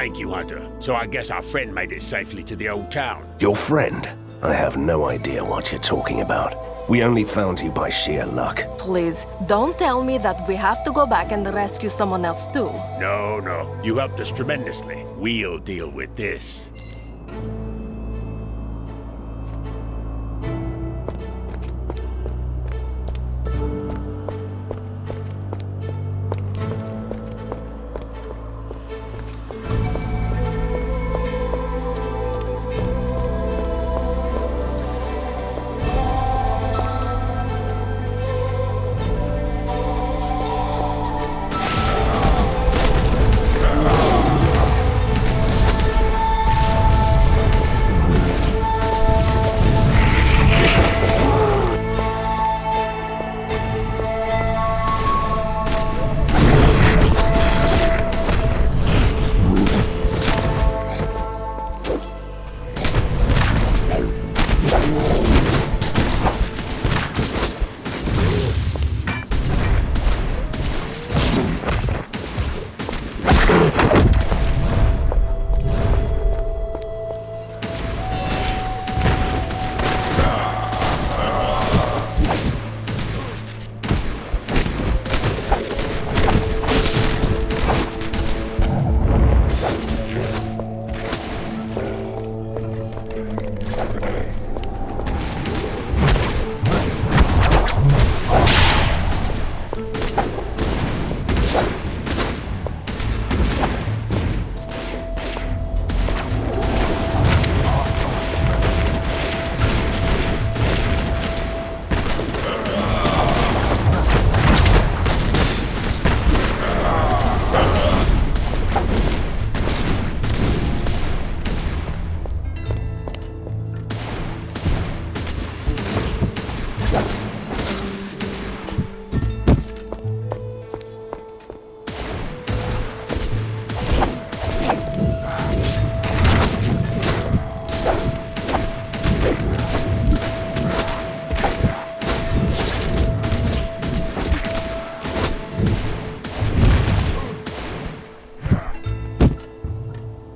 Thank you, Hunter. So I guess our friend made it safely to the old town. Your friend? I have no idea what you're talking about. We only found you by sheer luck. Please, don't tell me that we have to go back and rescue someone else too. No, no. You helped us tremendously. We'll deal with this.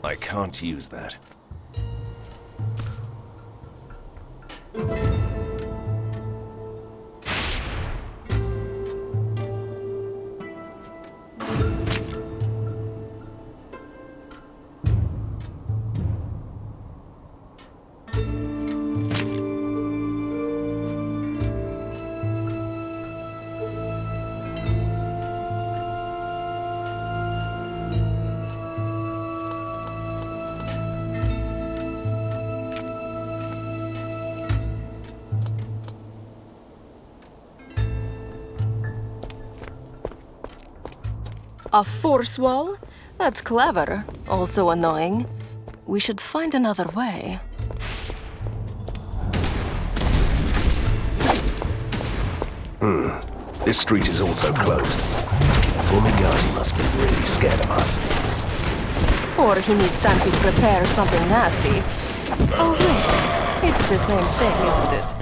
I can't use that. A force wall? That's clever. Also annoying. We should find another way. This street is also closed. Formigati must be really scared of us. Or he needs time to prepare something nasty. Oh wait, it's the same thing, isn't it?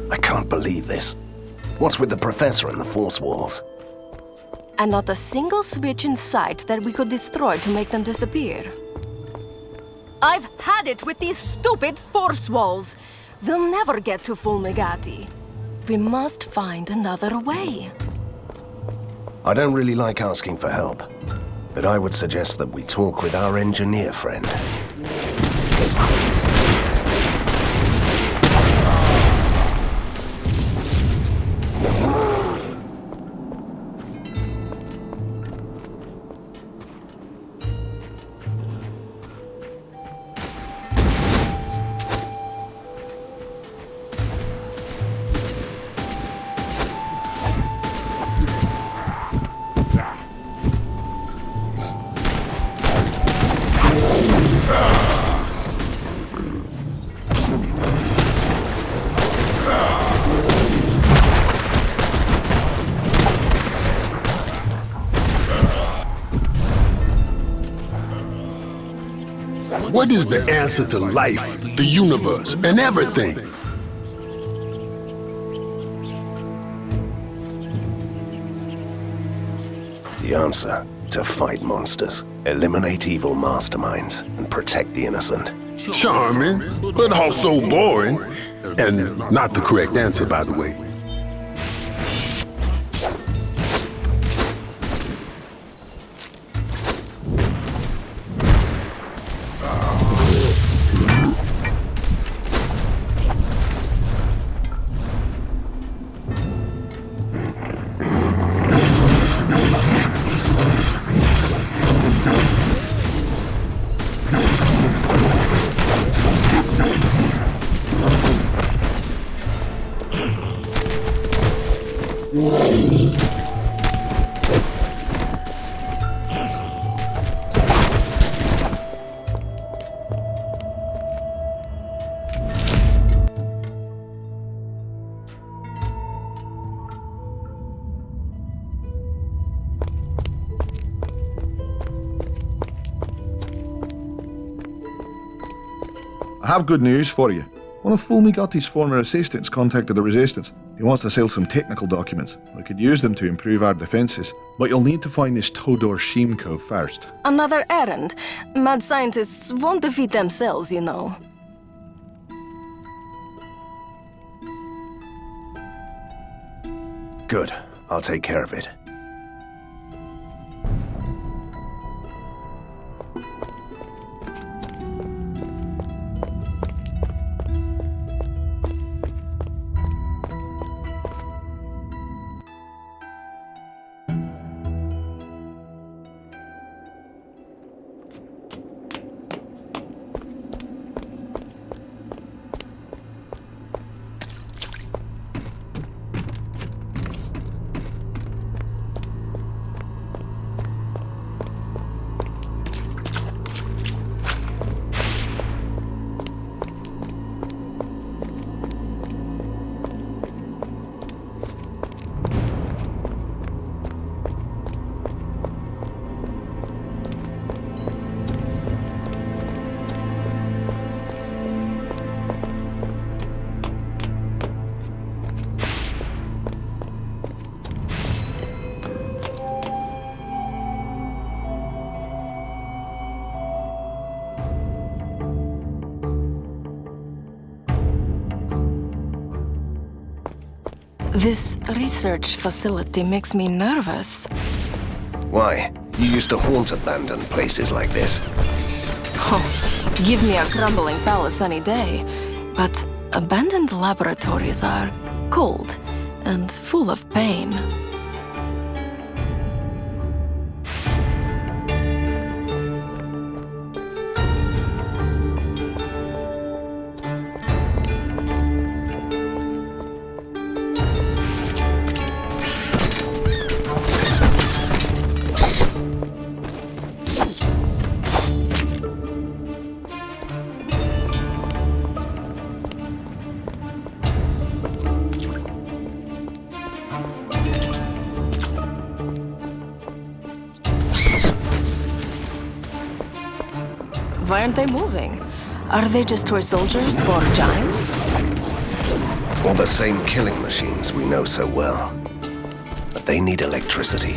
I can't believe this. What's with the professor and the force walls? And not a single switch in sight that we could destroy to make them disappear. I've had it with these stupid force walls. We'll never get to Fulmigati. We must find another way. I don't really like asking for help, but I would suggest that we talk with our engineer friend. What is the answer to life, the universe, and everything? The answer: to fight monsters, eliminate evil masterminds, and protect the innocent. Charming, but also boring. And not the correct answer, by the way. I have good news for you. One of Fulmigotti's former assistants contacted the Resistance. He wants to sell some technical documents. We could use them to improve our defenses, but you'll need to find this Todor Shimko first. Another errand. Mad scientists won't defeat themselves, you know. Good. I'll take care of it. This research facility makes me nervous. Why? You used to haunt abandoned places like this. Oh, give me a crumbling palace any day. But abandoned laboratories are cold and full of pain. Why aren't they moving? Are they just toy soldiers for giants? All the same killing machines we know so well. But they need electricity.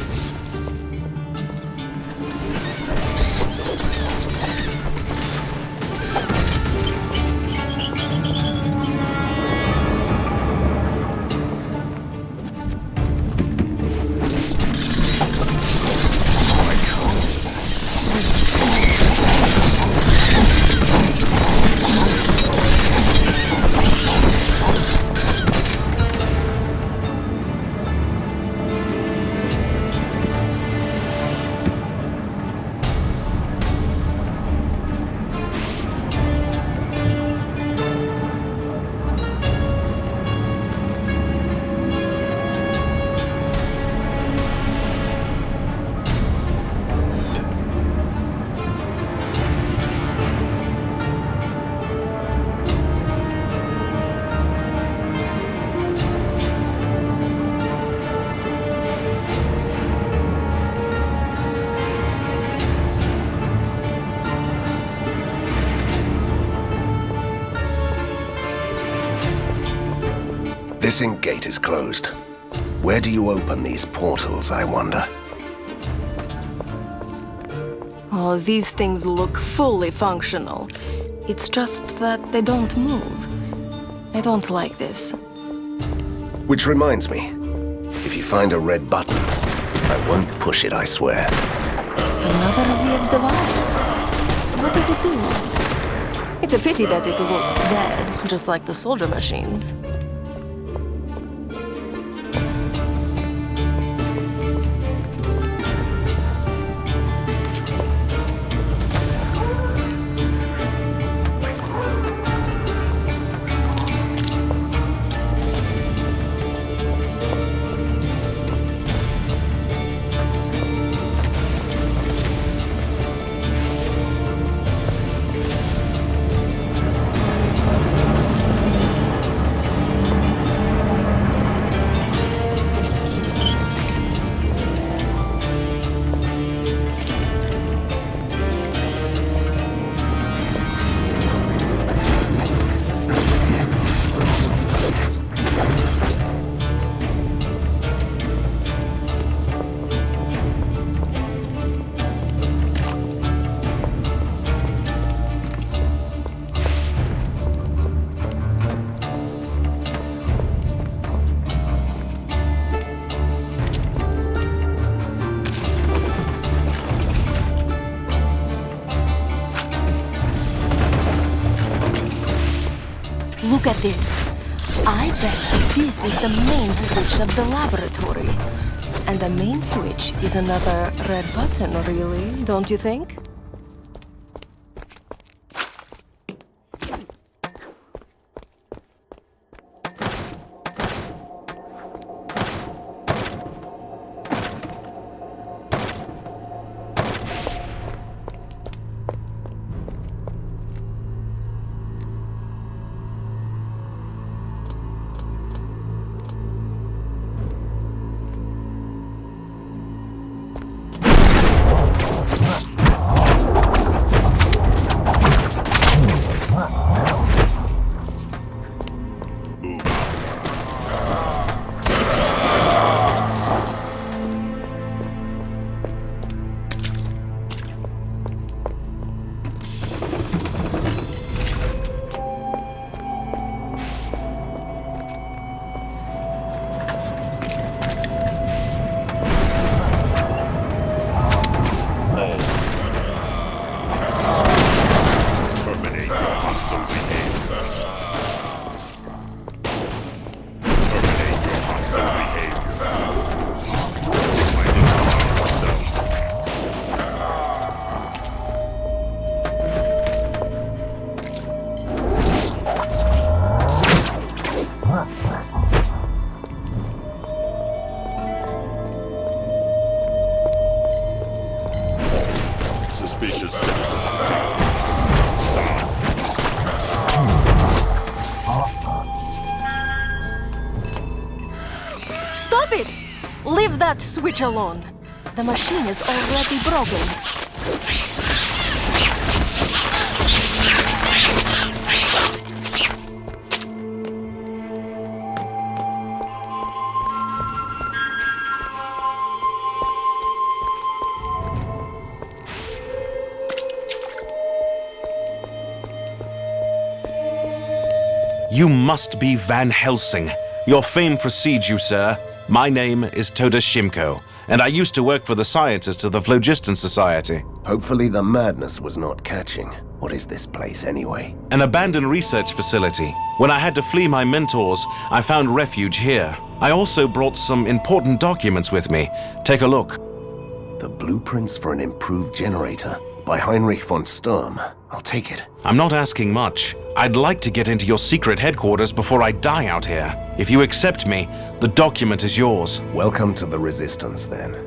This ink gate is closed. Where do you open these portals, I wonder? Oh, these things look fully functional. It's just that they don't move. I don't like this. Which reminds me, if you find a red button, I won't push it, I swear. Another weird device. What does it do? It's a pity that it looks dead, just like the soldier machines. Look at this. I bet this is the main switch of the laboratory. And the main switch is another red button, really, don't you think? Suspicious citizen. Stop. Stop it! Leave that switch alone. The machine is already broken. You must be Van Helsing. Your fame precedes you, sir. My name is Toda Shimko, and I used to work for the scientists of the Phlogiston Society. Hopefully the madness was not catching. What is this place anyway? An abandoned research facility. When I had to flee my mentors, I found refuge here. I also brought some important documents with me. Take a look. The blueprints for an improved generator by Heinrich von Sturm. I'll take it. I'm not asking much. I'd like to get into your secret headquarters before I die out here. If you accept me, the document is yours. Welcome to the Resistance, then.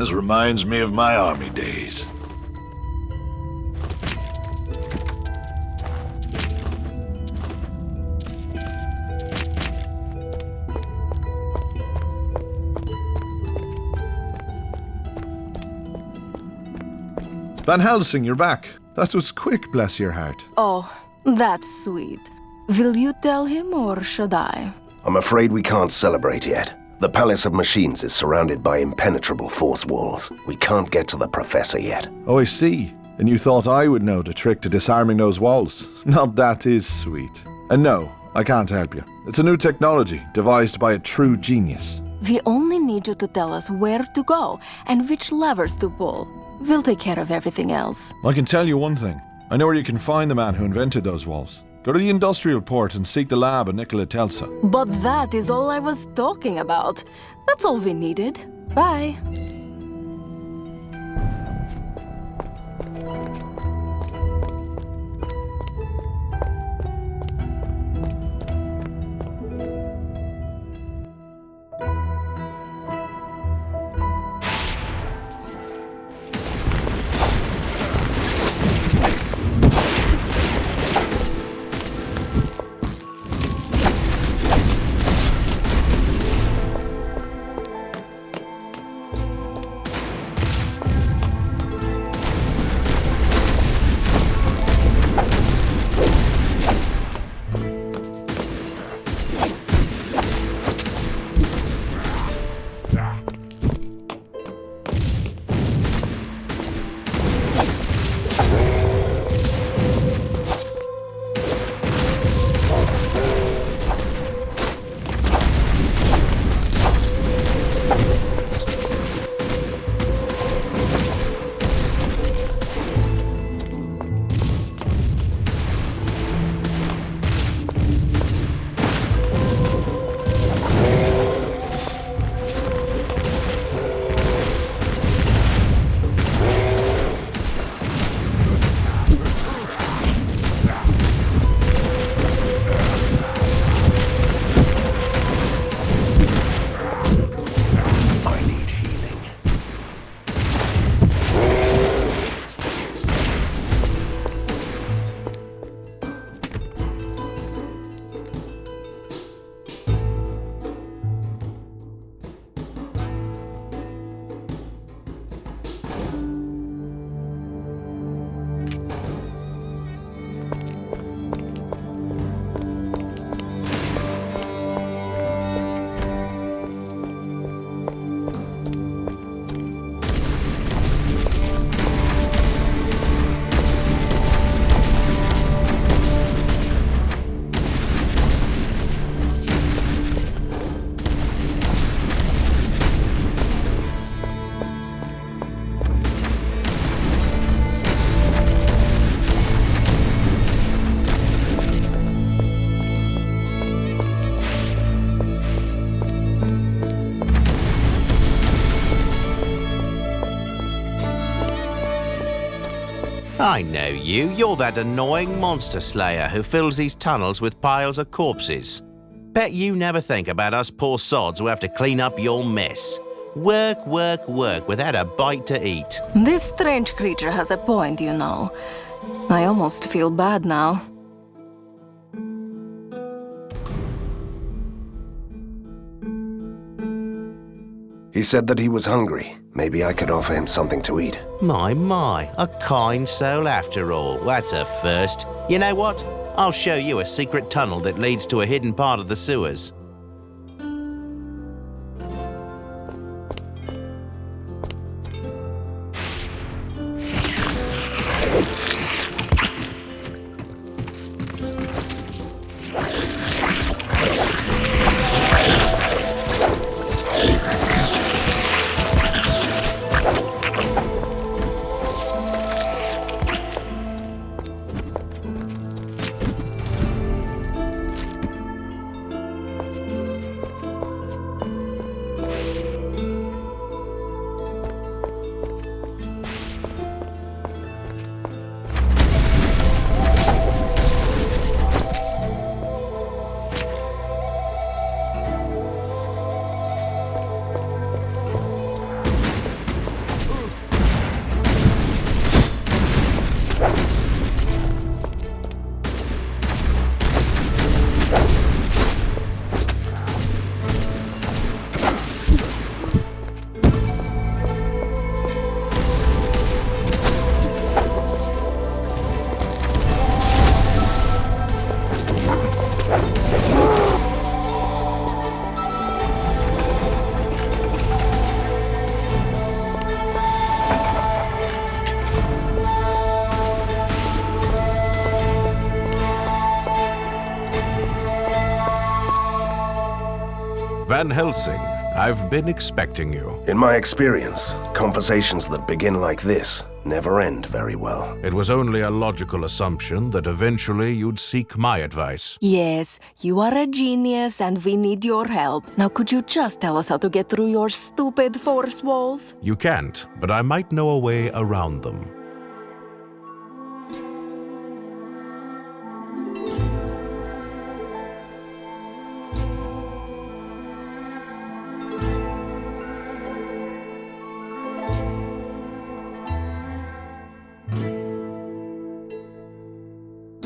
always reminds me of my army days. Van Helsing, you're back. That was quick, bless your heart. Oh, that's sweet. Will you tell him or should I? I'm afraid we can't celebrate yet. The Palace of Machines is surrounded by impenetrable force walls. We can't get to the Professor yet. Oh, I see. And you thought I would know the trick to disarming those walls. Now that is sweet. And no, I can't help you. It's a new technology, devised by a true genius. We only need you to tell us where to go and which levers to pull. We'll take care of everything else. I can tell you one thing. I know where you can find the man who invented those walls. Go to the industrial port and seek the lab of Nikola Tesla. But that is all I was talking about. That's all we needed. Bye. I know you. You're that annoying monster slayer who fills these tunnels with piles of corpses. Bet you never think about us poor sods who have to clean up your mess. Work, work, work without a bite to eat. This strange creature has a point, you know. I almost feel bad now. He said that he was hungry. Maybe I could offer him something to eat. My, a kind soul after all. That's a first. You know what? I'll show you a secret tunnel that leads to a hidden part of the sewers. Van Helsing. I've been expecting you. In my experience, conversations that begin like this never end very well. It was only a logical assumption that eventually you'd seek my advice. Yes, you are a genius and we need your help. Now could you just tell us how to get through your stupid force walls? You can't, but I might know a way around them.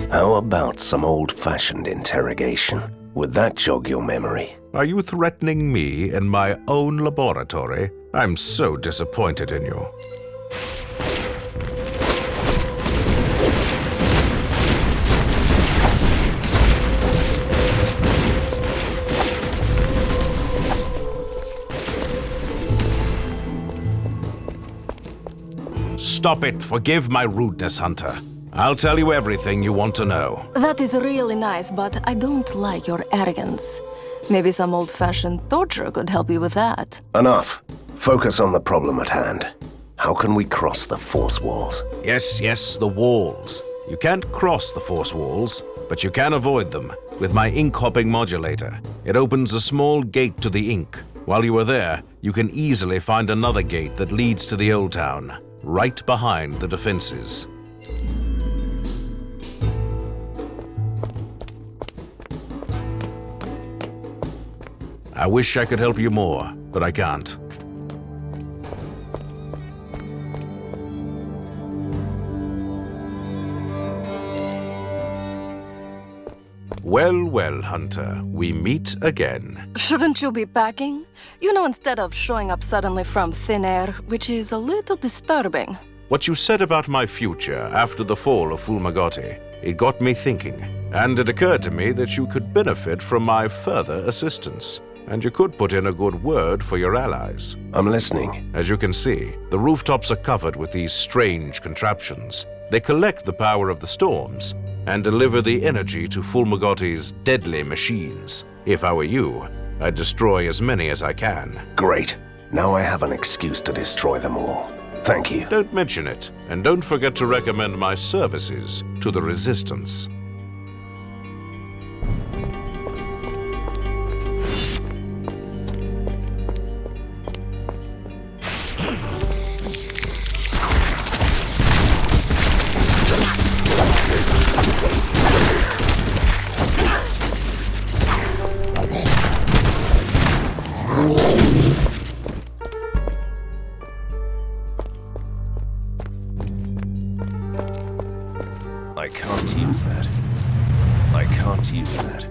How about some old-fashioned interrogation? Would that jog your memory? Are you threatening me in my own laboratory? I'm so disappointed in you. Stop it. Forgive my rudeness, Hunter. I'll tell you everything you want to know. That is really nice, but I don't like your arrogance. Maybe some old-fashioned torture could help you with that. Enough. Focus on the problem at hand. How can we cross the force walls? Yes, the walls. You can't cross the force walls, but you can avoid them with my ink-hopping modulator. It opens a small gate to the ink. While you are there, you can easily find another gate that leads to the old town, right behind the defenses. I wish I could help you more, but I can't. Well, Hunter, we meet again. Shouldn't you be packing? You know, instead of showing up suddenly from thin air, which is a little disturbing. What you said about my future after the fall of Fulmagoti, it got me thinking, and it occurred to me that you could benefit from my further assistance. And you could put in a good word for your allies. I'm listening. As you can see, the rooftops are covered with these strange contraptions. They collect the power of the storms and deliver the energy to Fulmagoti's deadly machines. If I were you, I'd destroy as many as I can. Great. Now I have an excuse to destroy them all. Thank you. Don't mention it, and don't forget to recommend my services to the Resistance. I can't use that. I can't use that.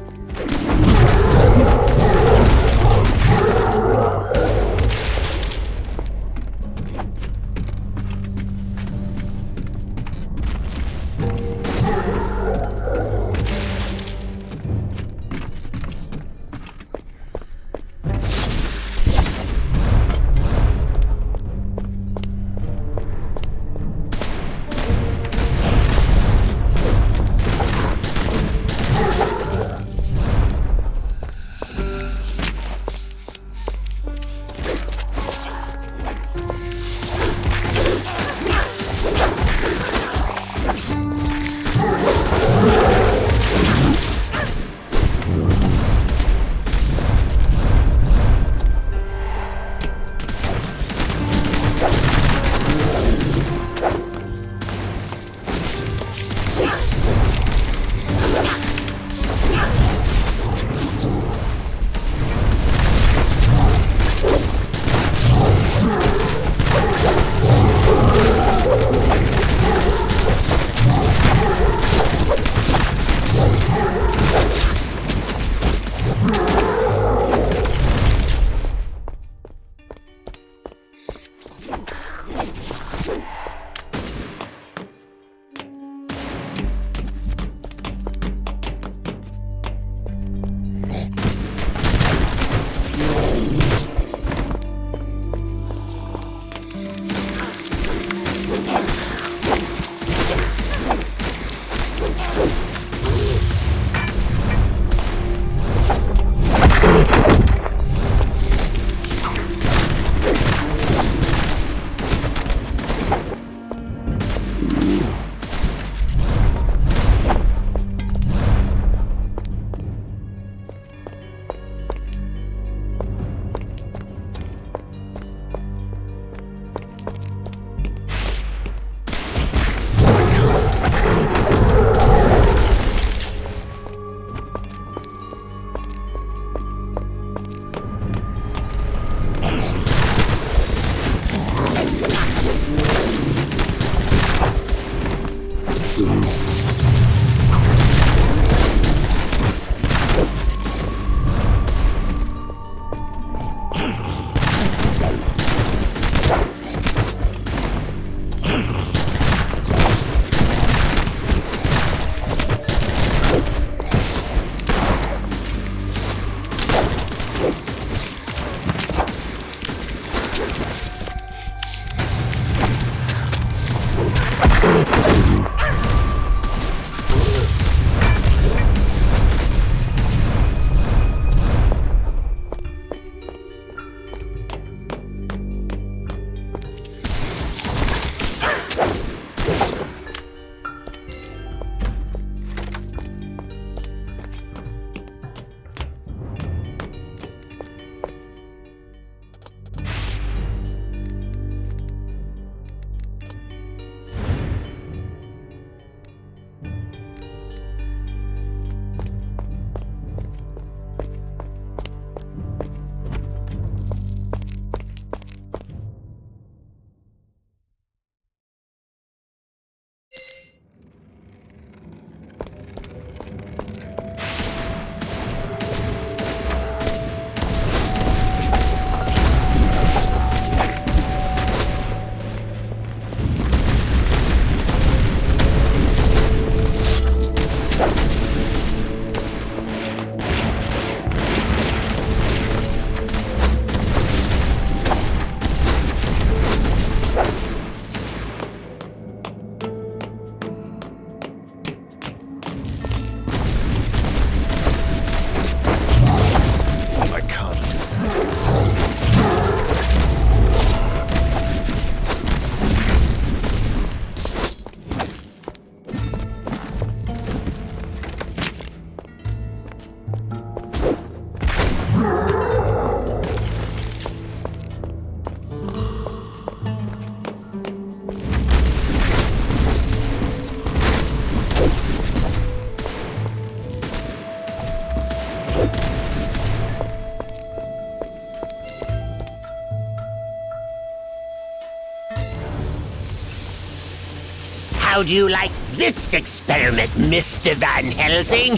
How do you like this experiment, Mr. Van Helsing?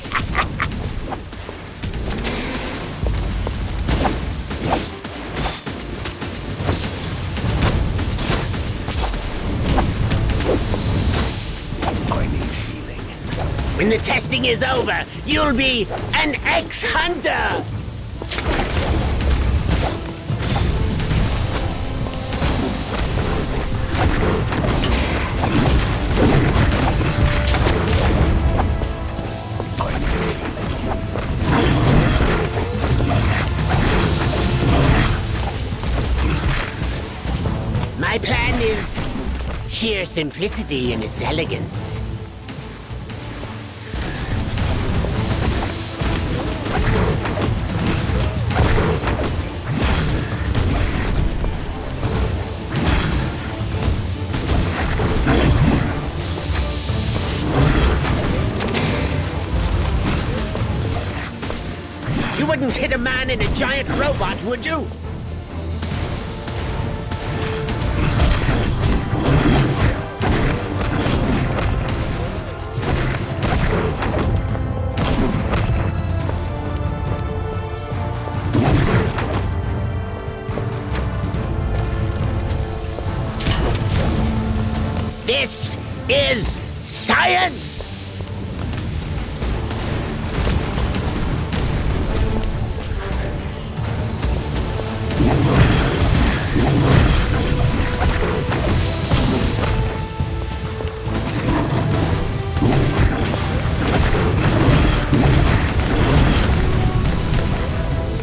I need healing. When the testing is over, you'll be an ex-hunter! My plan is sheer simplicity in its elegance. You wouldn't hit a man in a giant robot, would you? This is science!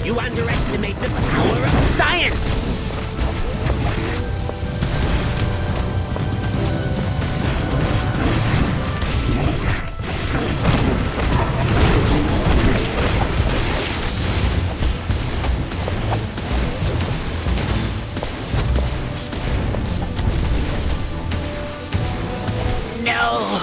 You underestimate the power of science! No!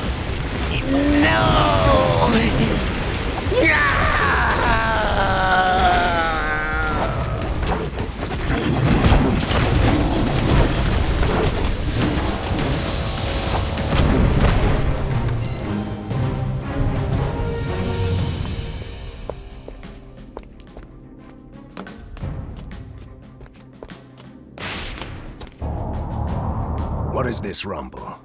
What is this rumble?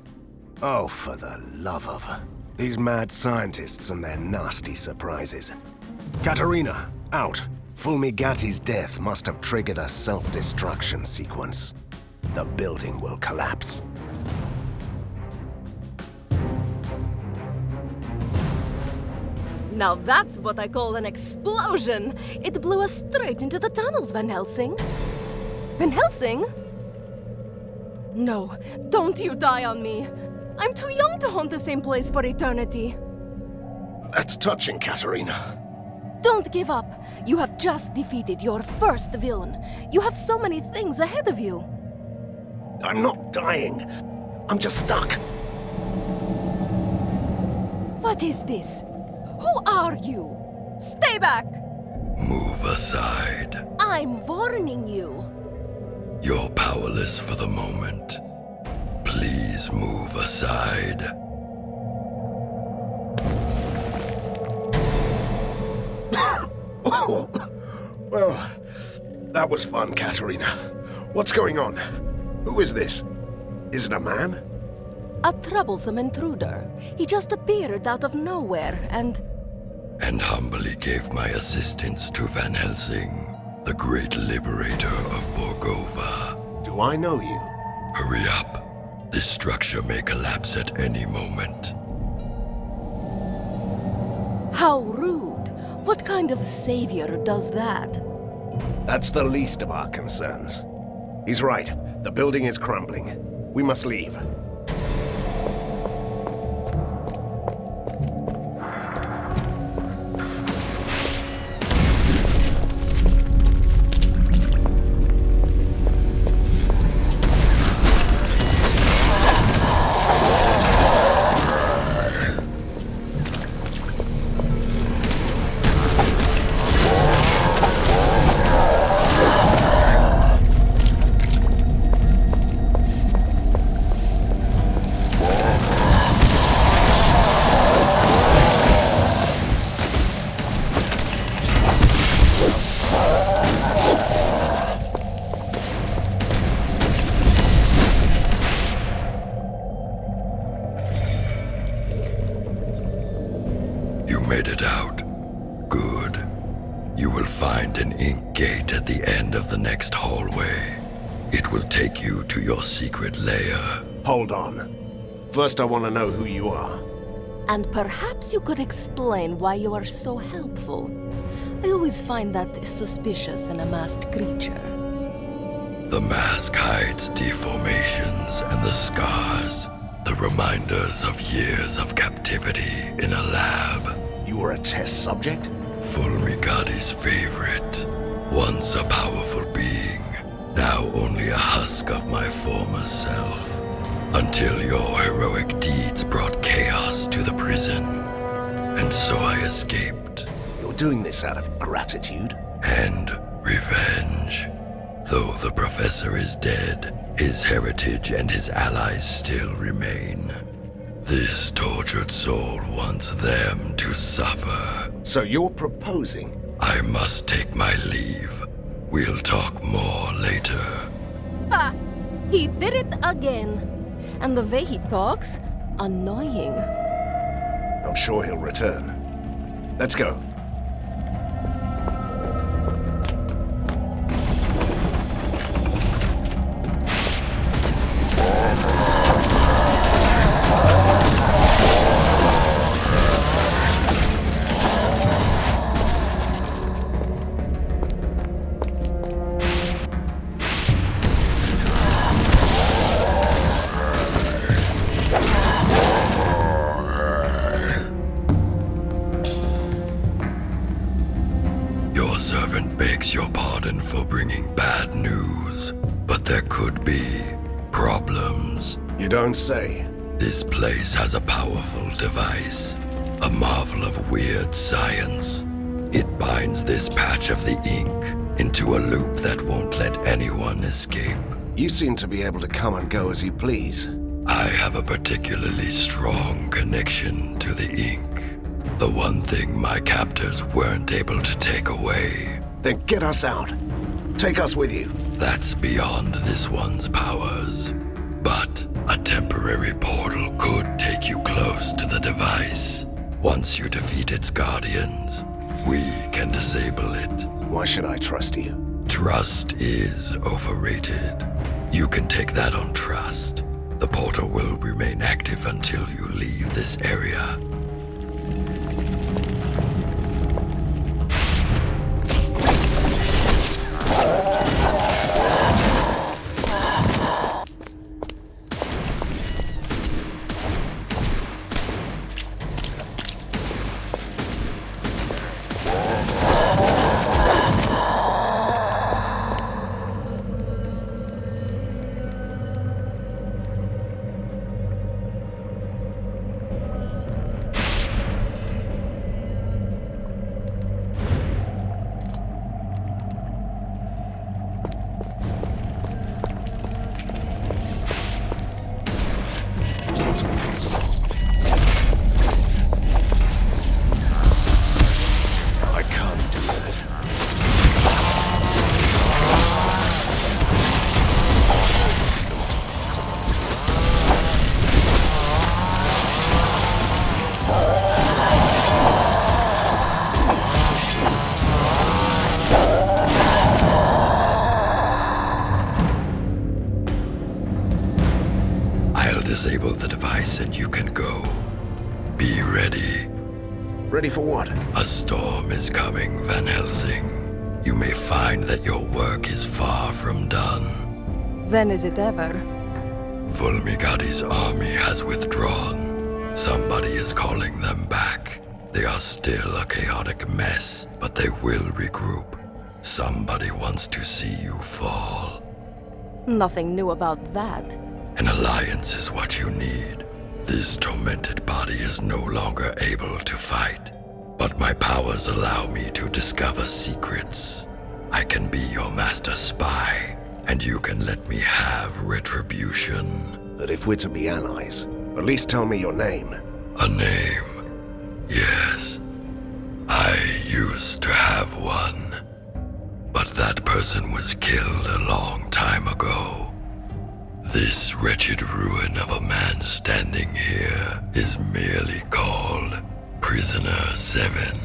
Oh, for the love of... These mad scientists and their nasty surprises. Katerina, out. Fulmigati's death must have triggered a self-destruction sequence. The building will collapse. Now that's what I call an explosion! It blew us straight into the tunnels, Van Helsing. Van Helsing? No, don't you die on me. I'm too young to haunt the same place for eternity. That's touching, Katerina. Don't give up. You have just defeated your first villain. You have so many things ahead of you. I'm not dying. I'm just stuck. What is this? Who are you? Stay back! Move aside. I'm warning you. You're powerless for the moment. Please move aside. Well, that was fun, Katerina. What's going on? Who is this? Is it a man? A troublesome intruder. He just appeared out of nowhere and humbly gave my assistance to Van Helsing, the great liberator of Borgova. Do I know you? Hurry up. This structure may collapse at any moment. How rude. What kind of savior does that? That's the least of our concerns. He's right. The building is crumbling. We must leave. made it out. Good. You will find an ink gate at the end of the next hallway. It will take you to your secret lair. Hold on. First, I want to know who you are. And perhaps you could explain why you are so helpful. I always find that suspicious in a masked creature. The mask hides deformations and the scars, the reminders of years of captivity in a lab. You were a test subject? Fulmigati's favorite. Once a powerful being, now only a husk of my former self. Until your heroic deeds brought chaos to the prison. And so I escaped. You're doing this out of gratitude? And revenge. Though the professor is dead, his heritage and his allies still remain. This tortured soul wants them to suffer. So you're proposing? I must take my leave. We'll talk more later. Ha! He did it again. And the way he talks, annoying. I'm sure he'll return. Let's go. Your servant begs your pardon for bringing bad news, but there could be problems. You don't say. This place has a powerful device, a marvel of weird science. It binds this patch of the ink into a loop that won't let anyone escape. You seem to be able to come and go as you please. I have a particularly strong connection to the ink. The one thing my captors weren't able to take away. Then get us out. Take us with you. That's beyond this one's powers. But a temporary portal could take you close to the device. Once you defeat its guardians, we can disable it. Why should I trust you? Trust is overrated. You can take that on trust. The portal will remain active until you leave this area. Disable the device and you can go. Be ready. Ready for what? A storm is coming, Van Helsing. You may find that your work is far from done. When is it ever? Fulmigati's army has withdrawn. Somebody is calling them back. They are still a chaotic mess, but they will regroup. Somebody wants to see you fall. Nothing new about that. An alliance is what you need. This tormented body is no longer able to fight, but my powers allow me to discover secrets. I can be your master spy, and you can let me have retribution. But if we're to be allies, at least tell me your name. A name? Yes. I used to have one, but that person was killed a long time ago. This wretched ruin of a man standing here is merely called Prisoner 7.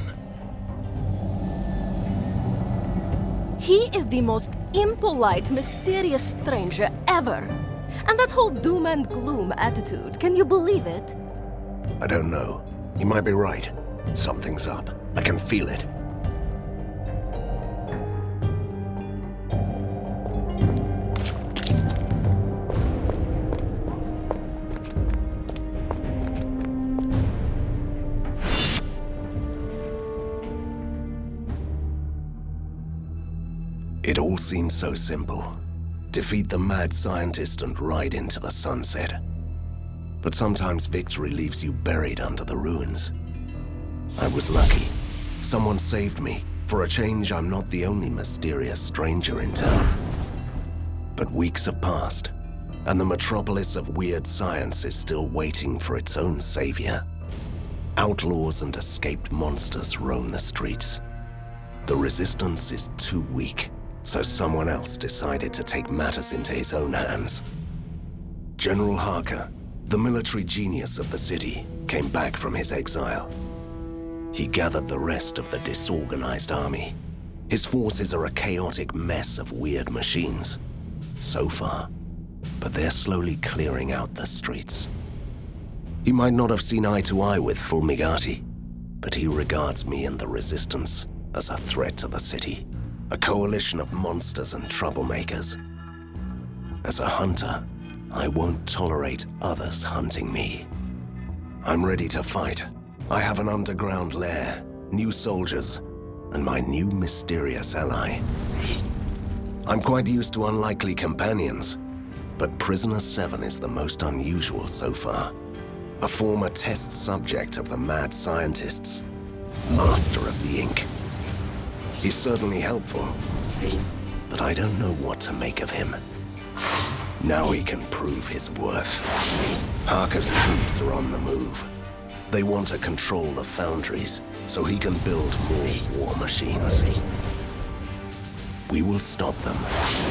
He is the most impolite, mysterious stranger ever. And that whole doom and gloom attitude, can you believe it? I don't know. You might be right. Something's up. I can feel it. It all seems so simple. Defeat the mad scientist and ride into the sunset. But sometimes victory leaves you buried under the ruins. I was lucky. Someone saved me. For a change, I'm not the only mysterious stranger in town. But weeks have passed, and the metropolis of weird science is still waiting for its own savior. Outlaws and escaped monsters roam the streets. The resistance is too weak, so someone else decided to take matters into his own hands. General Harker, the military genius of the city, came back from his exile. He gathered the rest of the disorganized army. His forces are a chaotic mess of weird machines. So far, but they're slowly clearing out the streets. He might not have seen eye to eye with Fulmigati, but he regards me and the Resistance as a threat to the city. A coalition of monsters and troublemakers. As a hunter, I won't tolerate others hunting me. I'm ready to fight. I have an underground lair, new soldiers, and my new mysterious ally. I'm quite used to unlikely companions, but Prisoner 7 is the most unusual so far. A former test subject of the mad scientists, master of the ink. He's certainly helpful, but I don't know what to make of him. Now he can prove his worth. Harker's troops are on the move. They want to control the foundries, so he can build more war machines. We will stop them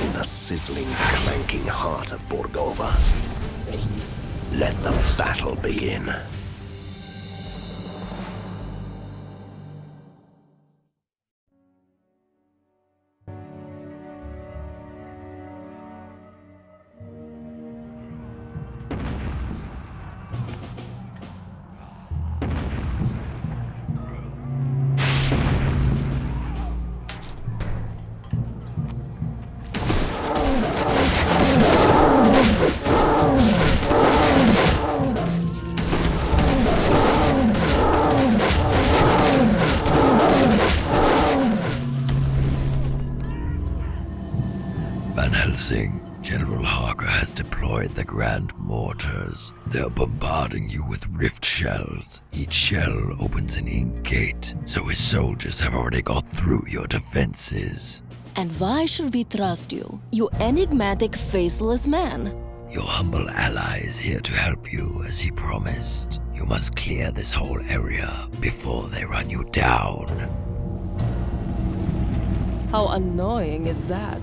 in the sizzling, clanking heart of Borgova. Let the battle begin. Helsing, General Harker has deployed the Grand Mortars. They're bombarding you with rift shells. Each shell opens an ink gate, so his soldiers have already got through your defenses. And why should we trust you, you enigmatic, faceless man? Your humble ally is here to help you, as he promised. You must clear this whole area before they run you down. How annoying is that?